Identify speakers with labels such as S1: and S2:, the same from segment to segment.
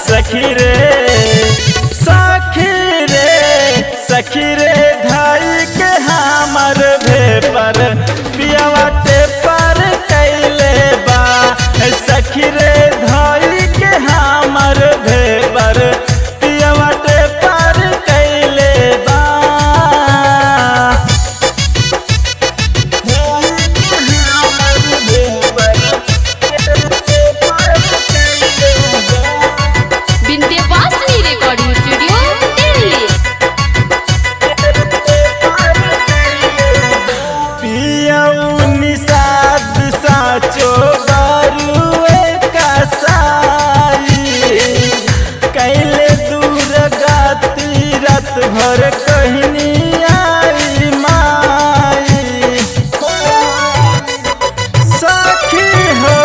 S1: सखी रे सखी रे धाई के हमर भेपर पियावाटे पर कैले बा। सखी रे धाई के हमर भेपर पियावाटे पर कैले बा।
S2: Vindhyavasini recording studio Delhi.
S1: निषाद साचो बारुए कसाई कैले दूर गाती रात भर कहनी आई माई। सखी हो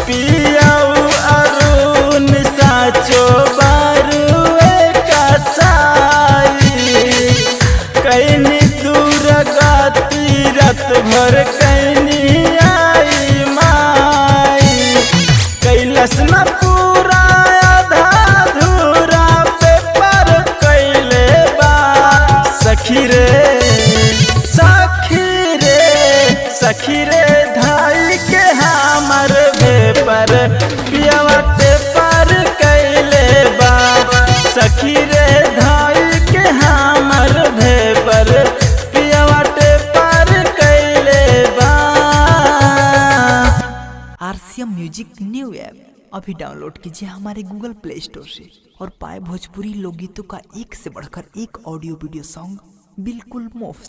S1: पियाऊ अरुण साचो बारुए कसाई कैनी दूर गाती रात भर कैनी आई माई। कैलस न पूरा आधा धूरा पे पर कैले बा। सखी रे सखी रे धाई के हमर भेपर पियावाटे पर कैले बा। सखी रे धाई के हमर भेपर पियावाटे पर कैले बा।
S3: RCM म्यूजिक न्यू ऐप अभी डाउनलोड कीजिए हमारे गूगल प्ले स्टोर से और पाए भोजपुरी लोकगीतों का एक से बढ़कर एक ऑडियो वीडियो सॉन्ग बिल्कुल मुफ्त।